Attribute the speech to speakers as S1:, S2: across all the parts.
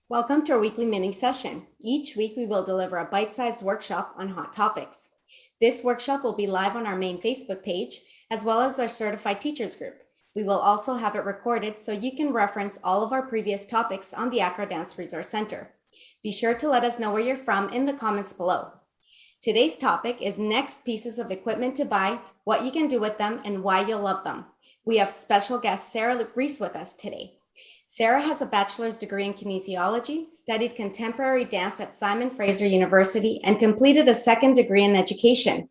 S1: Welcome to our weekly mini session. Each week, we will deliver a bite-sized workshop on hot topics. This workshop will be live on our main Facebook page, as well as our certified teachers group. We will also have it recorded so you can reference all of our previous topics on the AcroDance Resource Center. Be sure to let us know where you're from in the comments below. Today's topic is next pieces of equipment to buy, what you can do with them, and why you'll love them. We have special guest Sarah Reese with us today. Sarah has a bachelor's degree in kinesiology, studied contemporary dance at Simon Fraser University, and completed a second degree in education.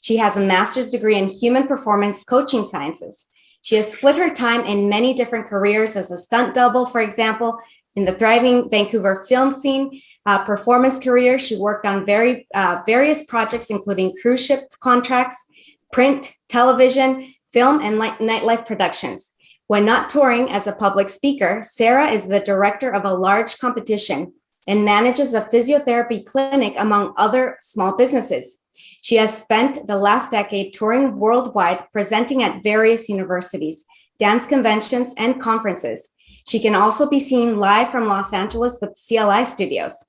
S1: She has a master's degree in human performance coaching sciences. She has split her time in many different careers as a stunt double, for example, in the thriving Vancouver film scene. Performance career, she worked on various projects, including cruise ship contracts, print, television, film, and nightlife productions. When not touring as a public speaker, Sarah is the director of a large competition and manages a physiotherapy clinic among other small businesses. She has spent the last decade touring worldwide, presenting at various universities, dance conventions, and conferences. She can also be seen live from Los Angeles with CLI Studios.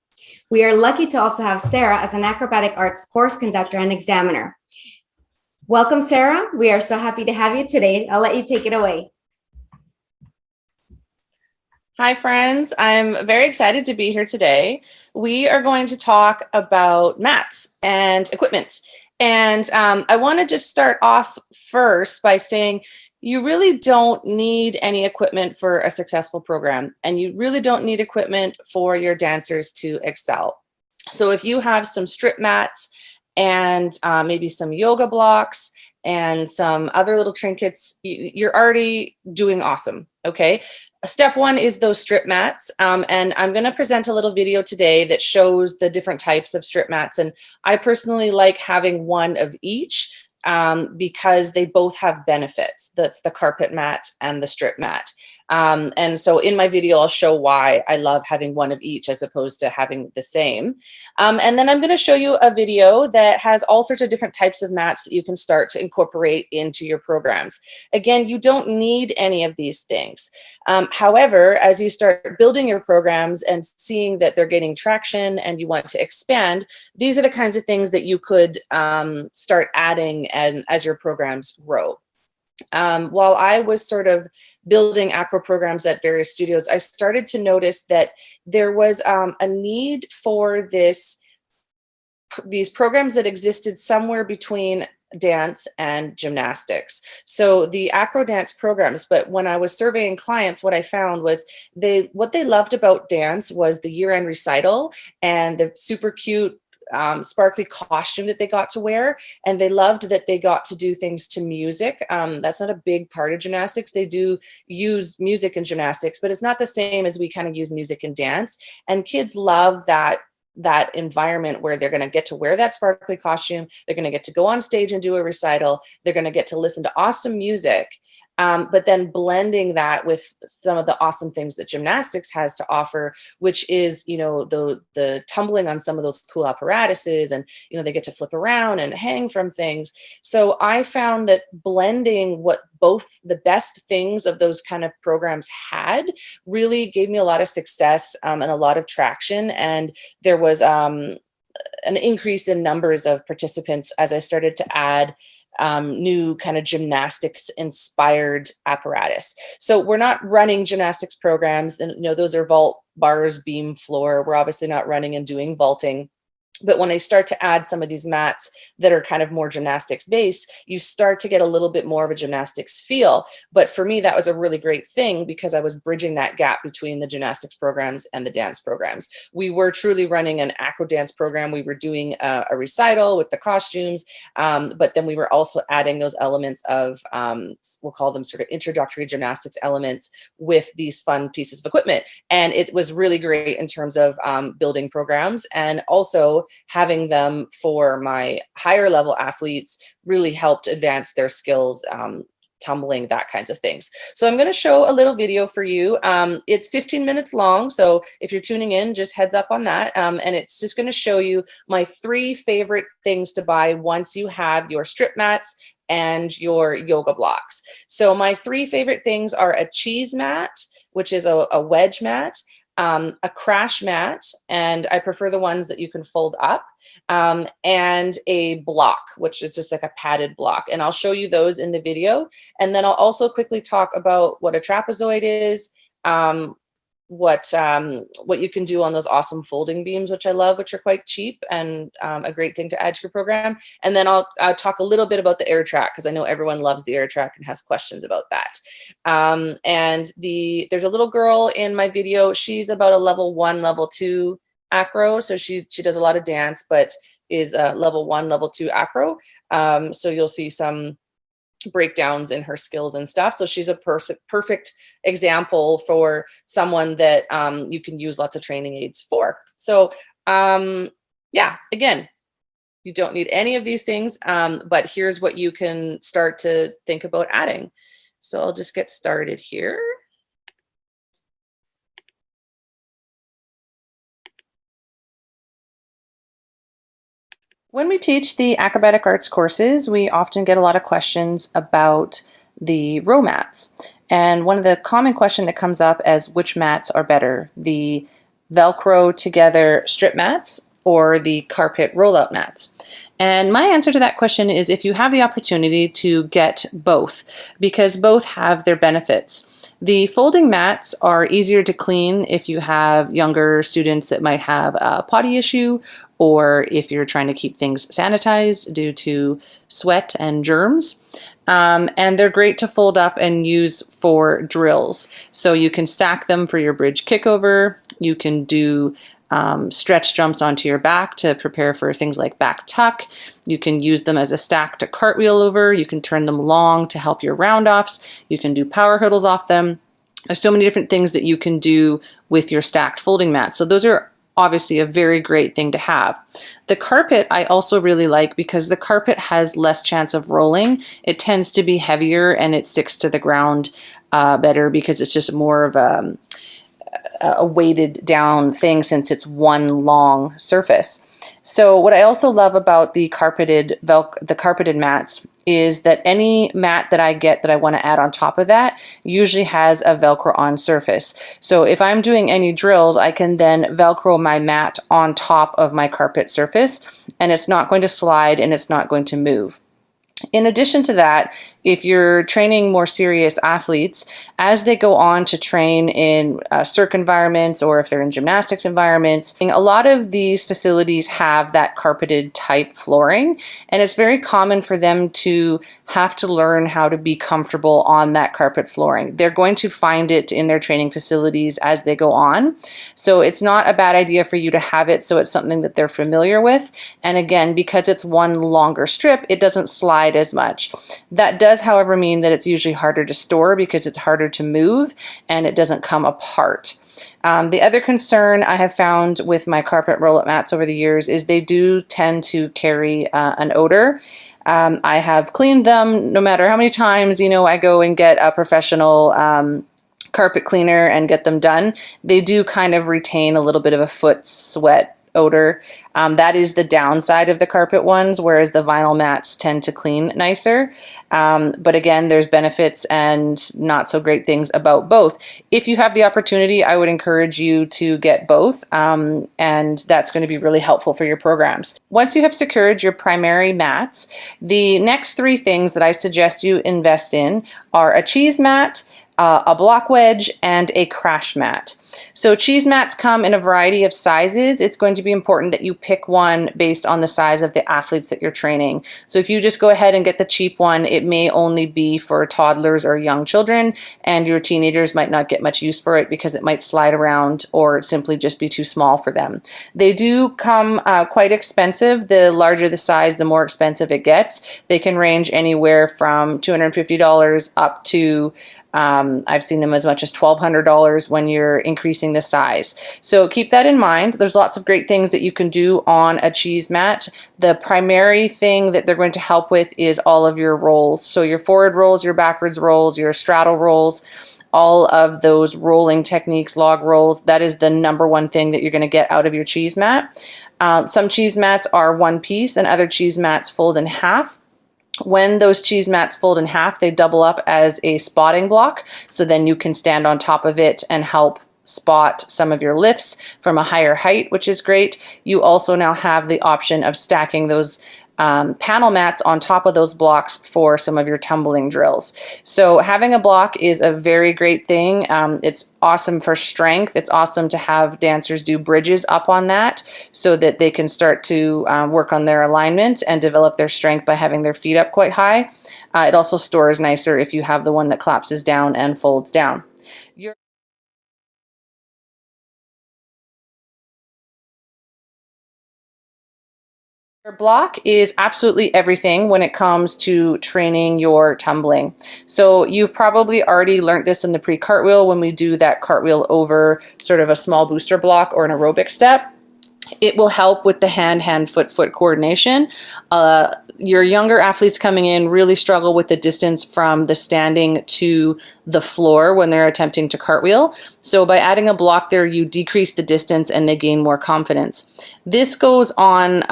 S1: We are lucky to also have Sarah as an acrobatic arts course conductor and examiner. Welcome, Sarah. We are so happy to have you today. I'll let you take it away.
S2: Hi, friends. I'm very excited to be here today. We are going to talk about mats and equipment. And I want to just start off first by saying you really don't need any equipment for a successful program, and you really don't need equipment for your dancers to excel. So if you have some strip mats and maybe some yoga blocks and some other little trinkets, you're already doing awesome, okay? Step one is those strip mats, and I'm going to present a little video today that shows the different types of strip mats, and I personally like having one of each because they both have benefits. That's the carpet mat and the strip mat. And so in my video, I'll show why I love having one of each as opposed to having the same. And then I'm going to show you a video that has all sorts of different types of mats that you can start to incorporate into your programs. Again, you don't need any of these things. However, as you start building your programs and seeing that they're gaining traction and you want to expand, these are the kinds of things that you could start adding and as your programs grow. While I was sort of building acro programs at various studios, I started to notice that there was a need for these programs that existed somewhere between dance and gymnastics. So the AcroDance programs, but when I was surveying clients, what I found was what they loved about dance was the year-end recital and the super cute sparkly costume that they got to wear, and they loved that they got to do things to music. That's not a big part of gymnastics. They do use music in gymnastics, but it's not the same as we kind of use music in dance. And kids love that environment where they're going to get to wear that sparkly costume. They're going to get to go on stage and do a recital. They're going to get to listen to awesome music. But then blending that with some of the awesome things that gymnastics has to offer, which is, the tumbling on some of those cool apparatuses, and, they get to flip around and hang from things. So I found that blending what both the best things of those kind of programs had really gave me a lot of success and a lot of traction. And there was an increase in numbers of participants as I started to add new kind of gymnastics inspired apparatus. So we're not running gymnastics programs, and those are vault, bars, beam, floor. We're obviously not running and doing vaulting. But when I start to add some of these mats that are kind of more gymnastics based, you start to get a little bit more of a gymnastics feel. But for me, that was a really great thing because I was bridging that gap between the gymnastics programs and the dance programs. We were truly running an AcroDance program. We were doing a recital with the costumes, but then we were also adding those elements of, we'll call them sort of introductory gymnastics elements with these fun pieces of equipment. And it was really great in terms of building programs, and also having them for my higher level athletes really helped advance their skills, tumbling, that kinds of things. So I'm going to show a little video for you. It's 15 minutes long. So if you're tuning in, just heads up on that. And it's just going to show you my 3 favorite things to buy once you have your strip mats and your yoga blocks. So my 3 favorite things are a cheese mat, which is a wedge mat, a crash mat, and I prefer the ones that you can fold up, and a block, which is just like a padded block. And I'll show you those in the video. And then I'll also quickly talk about what a trapezoid is, um, what you can do on those awesome folding beams, which I love, which are quite cheap and a great thing to add to your program. And then I'll talk a little bit about the air track, because I know everyone loves the air track and has questions about that. There's a little girl in my video. She's about a level 1, level 2 acro. So she does a lot of dance, but is level 1, level 2 acro. So you'll see some breakdowns in her skills and stuff. So she's a perfect example for someone that you can use lots of training aids for. So yeah, again, you don't need any of these things, but here's what you can start to think about adding. So I'll just get started here. When we teach the acrobatic arts courses, we often get a lot of questions about the row mats. And one of the common questions that comes up is which mats are better, the Velcro together strip mats or the carpet rollout mats? And my answer to that question is if you have the opportunity to get both, because both have their benefits. The folding mats are easier to clean if you have younger students that might have a potty issue, or if you're trying to keep things sanitized due to sweat and germs. And they're great to fold up and use for drills. So you can stack them for your bridge kickover. You can do stretch jumps onto your back to prepare for things like back tuck. You can use them as a stack to cartwheel over. You can turn them long to help your round-offs. You can do power hurdles off them. There's so many different things that you can do with your stacked folding mat. So those are obviously a very great thing to have. The carpet I also really like because the carpet has less chance of rolling. It tends to be heavier and it sticks to the ground better because it's just more of a weighted down thing since it's one long surface. So what I also love about the carpeted mats is that any mat that I get that I want to add on top of that usually has a Velcro on surface. So if I'm doing any drills, I can then Velcro my mat on top of my carpet surface, and it's not going to slide and it's not going to move. In addition to that, if you're training more serious athletes, as they go on to train in circ environments or if they're in gymnastics environments, a lot of these facilities have that carpeted type flooring, and it's very common for them to have to learn how to be comfortable on that carpet flooring. They're going to find it in their training facilities as they go on. So it's not a bad idea for you to have it so it's something that they're familiar with. And again, because it's one longer strip, it doesn't slide as much. That does, however, mean that it's usually harder to store because it's harder to move and it doesn't come apart. The other concern I have found with my carpet roll-up mats over the years is they do tend to carry an odor. I have cleaned them no matter how many times, I go and get a professional carpet cleaner and get them done. They do kind of retain a little bit of a foot sweat odor. That is the downside of the carpet ones, whereas the vinyl mats tend to clean nicer. But again, there's benefits and not so great things about both. If you have the opportunity, I would encourage you to get both, and that's going to be really helpful for your programs. Once you have secured your primary mats, the next three things that I suggest you invest in are a cheese mat, a block wedge, and a crash mat. So cheese mats come in a variety of sizes. It's going to be important that you pick one based on the size of the athletes that you're training. So if you just go ahead and get the cheap one, it may only be for toddlers or young children, and your teenagers might not get much use for it because it might slide around or simply just be too small for them. They do come quite expensive. The larger the size, the more expensive it gets. They can range anywhere from $250 up to I've seen them as much as $1,200 when you're increasing the size. So keep that in mind. There's lots of great things that you can do on a cheese mat. The primary thing that they're going to help with is all of your rolls. So your forward rolls, your backwards rolls, your straddle rolls, all of those rolling techniques, log rolls. That is the number one thing that you're going to get out of your cheese mat. Some cheese mats are one piece and other cheese mats fold in half. When those cheese mats fold in half, they double up as a spotting block. So then you can stand on top of it and help spot some of your lifts from a higher height, which is great. You also now have the option of stacking those panel mats on top of those blocks for some of your tumbling drills. So having a block is a very great thing. It's awesome for strength. It's awesome to have dancers do bridges up on that so that they can start to work on their alignment and develop their strength by having their feet up quite high. It also stores nicer if you have the one that collapses down and folds down. Your block is absolutely everything when it comes to training your tumbling. So you've probably already learned this in the pre-cartwheel when we do that cartwheel over sort of a small booster block or an aerobic step. It will help with the hand, foot coordination. Your younger athletes coming in really struggle with the distance from the standing to the floor when they're attempting to cartwheel. So by adding a block there, you decrease the distance and they gain more confidence. This goes on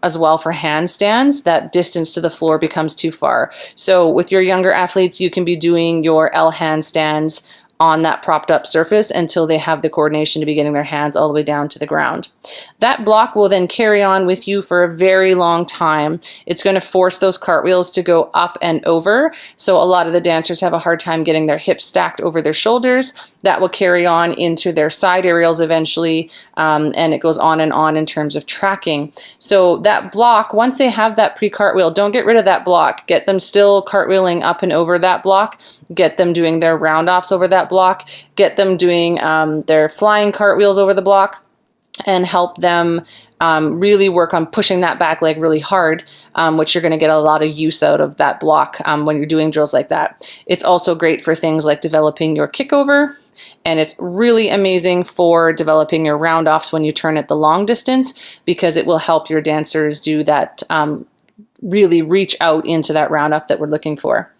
S2: as well for handstands. That distance to the floor becomes too far. So with your younger athletes, you can be doing your L handstands on that propped up surface until they have the coordination to be getting their hands all the way down to the ground. That block will then carry on with you for a very long time. It's going to force those cartwheels to go up and over. So a lot of the dancers have a hard time getting their hips stacked over their shoulders. That will carry on into their side aerials eventually, and it goes on and on in terms of tracking. So that block, once they have that pre-cartwheel, don't get rid of that block. Get them still cartwheeling up and over that block. Get them doing their round-offs over that block. Get them doing their flying cartwheels over the block, and help them really work on pushing that back leg really hard, which you're going to get a lot of use out of that block when you're doing drills like that. It's also great for things like developing your kickover, and it's really amazing for developing your round-offs when you turn at the long distance, because it will help your dancers do that, really reach out into that round-off that we're looking for.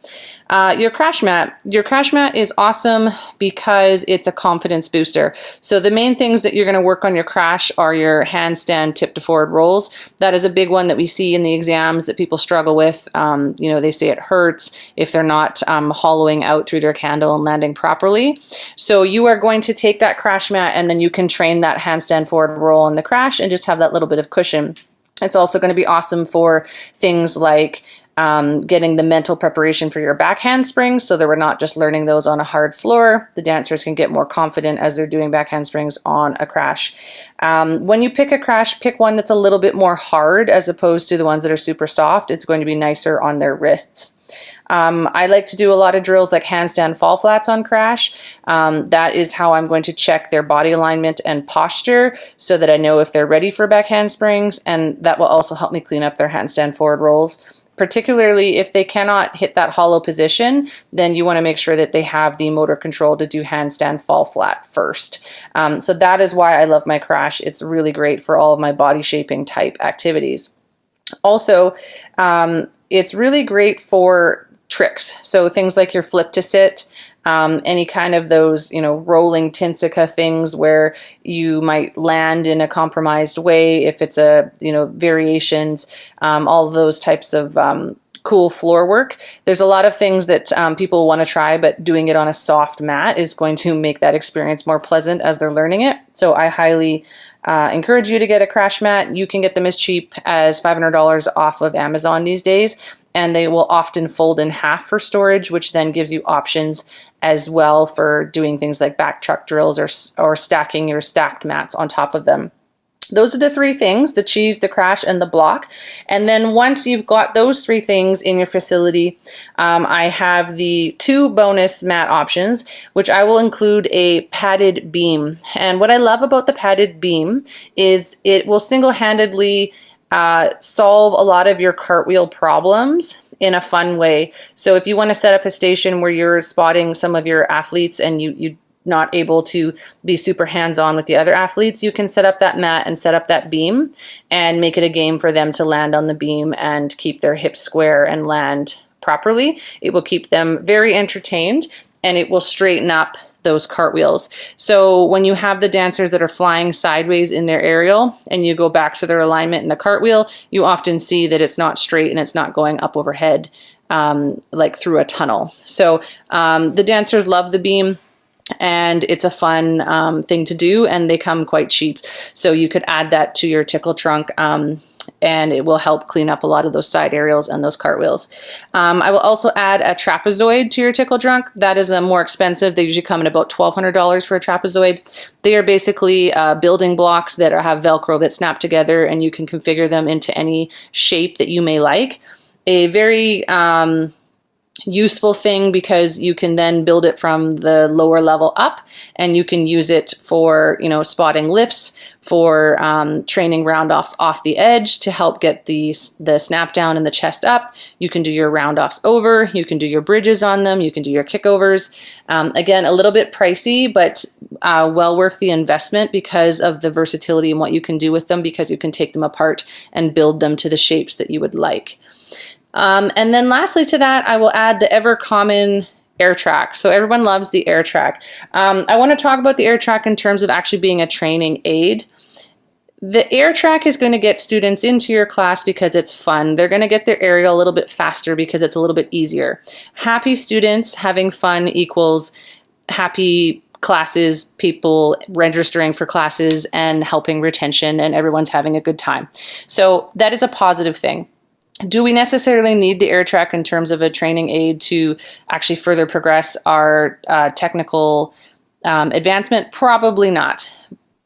S2: Your crash mat. Your crash mat is awesome because it's a confidence booster. So the main things that you're going to work on your crash are your handstand tip to forward rolls. That is a big one that we see in the exams that people struggle with. They say it hurts if they're not hollowing out through their candle and landing properly. So you are going to take that crash mat and then you can train that handstand forward roll in the crash and just have that little bit of cushion. It's also going to be awesome for things like getting the mental preparation for your back handsprings, so that we're not just learning those on a hard floor. The dancers can get more confident as they're doing back handsprings on a crash. When you pick a crash, pick one that's a little bit more hard as opposed to the ones that are super soft. It's going to be nicer on their wrists. I like to do a lot of drills like handstand fall flats on crash. That is how I'm going to check their body alignment and posture so that I know if they're ready for back handsprings, and that will also help me clean up their handstand forward rolls. Particularly if they cannot hit that hollow position, then you want to make sure that they have the motor control to do handstand fall flat first. So that is why I love my crash. It's really great for all of my body shaping type activities. Also, it's really great for tricks. So things like your flip to sit, any kind of those, rolling Tinsica things where you might land in a compromised way, if it's variations, all of those types of cool floor work. There's a lot of things that people want to try, but doing it on a soft mat is going to make that experience more pleasant as they're learning it. So I highly encourage you to get a crash mat. You can get them as cheap as $500 off of Amazon these days, and they will often fold in half for storage, which then gives you options as well for doing things like back chuck drills or stacking your stacked mats on top of them. Those are the three things: the cheese, the crash, and the block. And then once you've got those three things in your facility, I have the 2 bonus mat options, which I will include a padded beam. And what I love about the padded beam is it will single-handedly solve a lot of your cartwheel problems in a fun way. So if you want to set up a station where you're spotting some of your athletes and you not able to be super hands-on with the other athletes, you can set up that mat and set up that beam and make it a game for them to land on the beam and keep their hips square and land properly. It will keep them very entertained, and it will straighten up those cartwheels. So when you have the dancers that are flying sideways in their aerial and you go back to their alignment in the cartwheel, you often see that it's not straight and it's not going up overhead like through a tunnel. So the dancers love the beam. and it's a fun thing to do, and they come quite cheap. So you could add that to your tickle trunk, and it will help clean up a lot of those side aerials and those cartwheels. I will also add a trapezoid to your tickle trunk. That is a more expensive. They usually come in about $1,200 for a trapezoid. They are basically building blocks that have Velcro that snap together, and you can configure them into any shape that you may like. A very useful thing, because you can then build it from the lower level up, and you can use it for, spotting lifts, for training round-offs off the edge to help get the snap down and the chest up. You can do your round-offs over, you can do your bridges on them, you can do your kickovers. Again, a little bit pricey, but well worth the investment because of the versatility and what you can do with them, because you can take them apart and build them to the shapes that you would like. And then lastly to that, I will add the ever common air track. So everyone loves the air track. I want to talk about the air track in terms of actually being a training aid. The air track is going to get students into your class because it's fun. They're going to get their aerial a little bit faster because it's a little bit easier. Happy students having fun equals happy classes, people registering for classes and helping retention, and everyone's having a good time. So that is a positive thing. Do we necessarily need the air track in terms of a training aid to actually further progress our technical advancement? Probably not,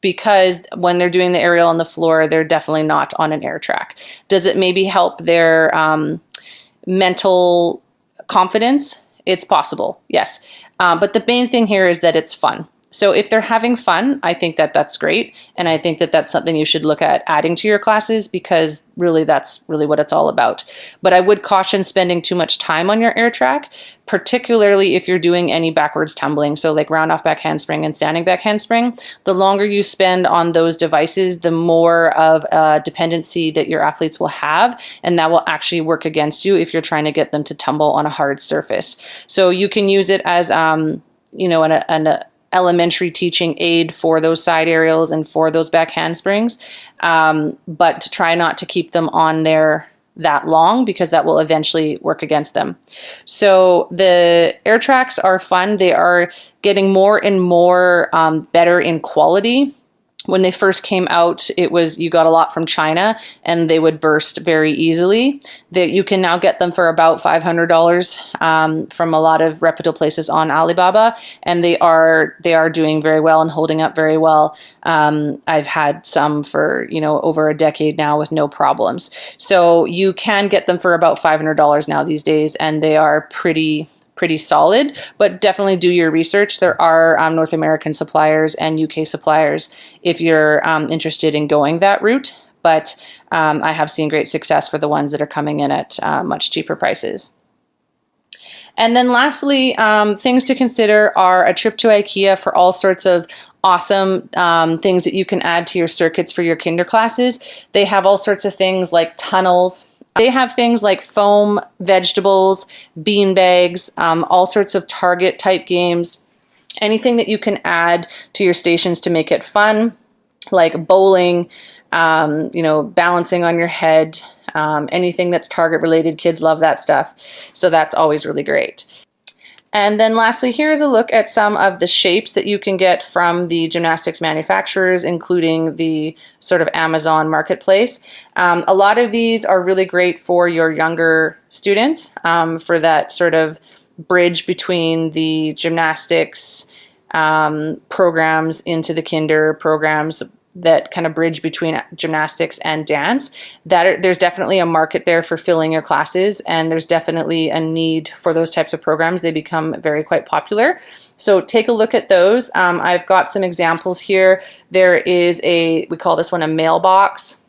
S2: because when they're doing the aerial on the floor, they're definitely not on an air track. Does it maybe help their mental confidence? It's possible, yes. But the main thing here is that it's fun. So if they're having fun, I think that that's great. And I think that that's something you should look at adding to your classes, because really that's really what it's all about. But I would caution spending too much time on your air track, particularly if you're doing any backwards tumbling. So like round off back handspring and standing back handspring. The longer you spend on those devices, the more of a dependency that your athletes will have. And that will actually work against you if you're trying to get them to tumble on a hard surface. So you can use it as, an elementary teaching aid for those side aerials and for those back handsprings, but to try not to keep them on there that long, because that will eventually work against them. So the air tracks are fun. They are getting more and more better in quality. When they first came out, it was, you got a lot from China and they would burst very easily. That you can now get them for about $500 from a lot of reputable places on Alibaba, and they are doing very well and holding up very well. I've had some for over a decade now with no problems. So you can get them for about $500 now these days, and they are pretty solid, but definitely do your research. There are North American suppliers and UK suppliers if you're interested in going that route. But I have seen great success for the ones that are coming in at much cheaper prices. And then lastly, things to consider are a trip to IKEA for all sorts of awesome things that you can add to your circuits for your kinder classes. They have all sorts of things like tunnels. They have things like foam, vegetables, bean bags, all sorts of target type games, anything that you can add to your stations to make it fun, like bowling, balancing on your head, anything that's target related. Kids love that stuff. So that's always really great. And then lastly, here's a look at some of the shapes that you can get from the gymnastics manufacturers, including the sort of Amazon marketplace. A lot of these are really great for your younger students, for that sort of bridge between the gymnastics programs into the kinder programs, that kind of bridge between gymnastics and dance. There's definitely a market there for filling your classes, and there's definitely a need for those types of programs. They become quite popular. So take a look at those. I've got some examples here. There is we call this one a mailbox.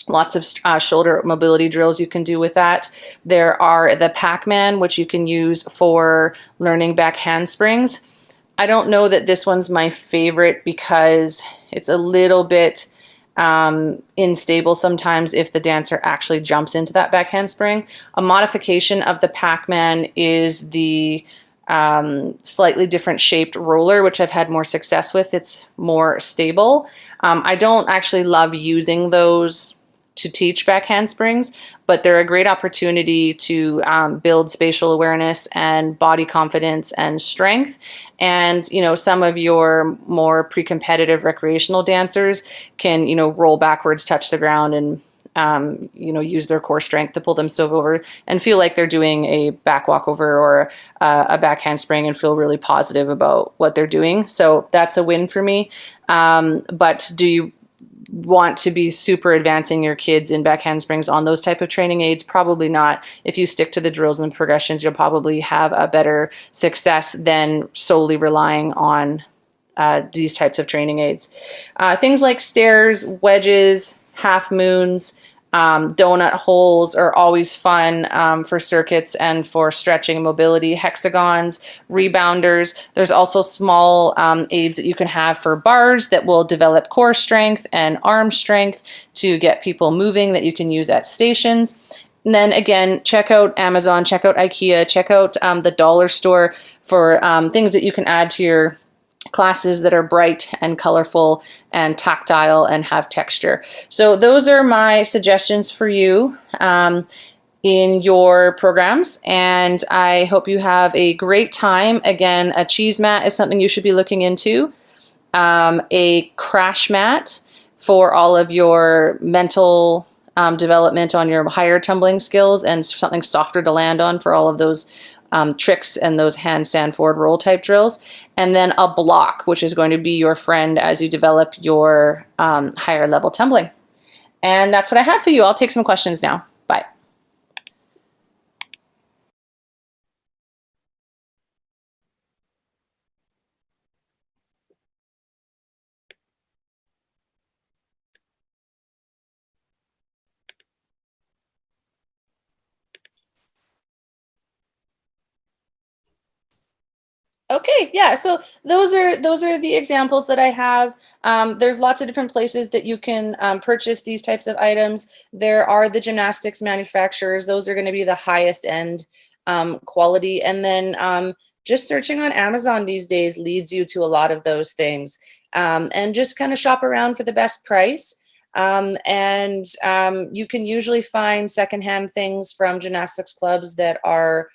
S2: Lots of shoulder mobility drills you can do with that. There are the Pac-Man, which you can use for learning back handsprings. I don't know that this one's my favorite because it's a little bit unstable sometimes if the dancer actually jumps into that back handspring. A modification of the Pac-Man is the slightly different shaped roller, which I've had more success with. It's more stable. I don't actually love using those to teach back handsprings, but they're a great opportunity to build spatial awareness and body confidence and strength. And, you know, some of your more pre-competitive recreational dancers can, you know, roll backwards, touch the ground, and you know, use their core strength to pull themselves over and feel like they're doing a back walkover or a back handspring and feel really positive about what they're doing. So that's a win for me. But do you want to be super advancing your kids in back handsprings on those type of training aids? Probably not. If you stick to the drills and progressions, you'll probably have a better success than solely relying on these types of training aids. Things like stairs, wedges, half moons, donut holes are always fun for circuits and for stretching and mobility. Hexagons, rebounders. There's also small aids that you can have for bars that will develop core strength and arm strength to get people moving that you can use at stations. And then again, check out Amazon, check out IKEA, check out the dollar store for things that you can add to your classes that are bright and colorful and tactile and have texture. So those are my suggestions for you in your programs, and I hope you have a great time. Again, a cheese mat is something you should be looking into. A crash mat for all of your mental development on your higher tumbling skills, and something softer to land on for all of those tricks and those handstand forward roll type drills. And then a block, which is going to be your friend as you develop your higher level tumbling. And that's what I have for you. I'll take some questions now. Bye. Okay, yeah. So those are the examples that I have. There's lots of different places that you can purchase these types of items. There are the gymnastics manufacturers; those are going to be the highest end quality. And then just searching on Amazon these days leads you to a lot of those things. And just kind of shop around for the best price. And you can usually find secondhand things from gymnastics clubs that are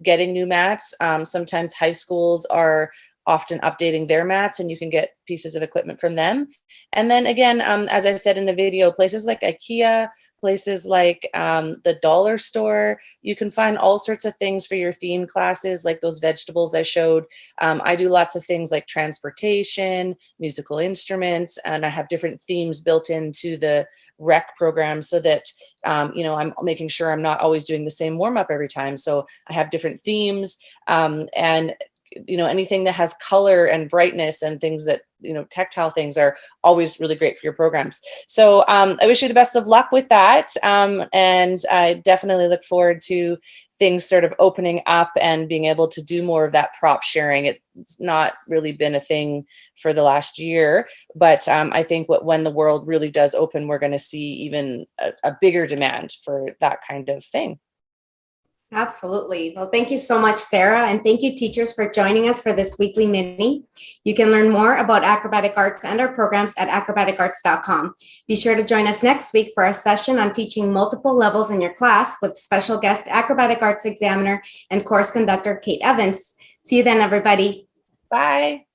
S2: getting new mats. Sometimes high schools are often updating their mats, and you can get pieces of equipment from them. And then again, as I said in the video, places like IKEA, places like the dollar store, you can find all sorts of things for your theme classes, like those vegetables I showed. I do lots of things like transportation, musical instruments, and I have different themes built into the rec program so that I'm making sure I'm not always doing the same warm up every time. So I have different themes, and anything that has color and brightness and things that tactile things are always really great for your programs. So I wish you the best of luck with that, and I definitely look forward to things sort of opening up and being able to do more of that prop sharing. It's not really been a thing for the last year, but I think when the world really does open, we're going to see even a bigger demand for that kind of thing.
S1: Absolutely. Well, thank you so much, Sarah. And thank you, teachers, for joining us for this weekly mini. You can learn more about acrobatic arts and our programs at acrobaticarts.com. Be sure to join us next week for our session on teaching multiple levels in your class with special guest acrobatic arts examiner and course conductor, Kate Evans. See you then, everybody.
S2: Bye.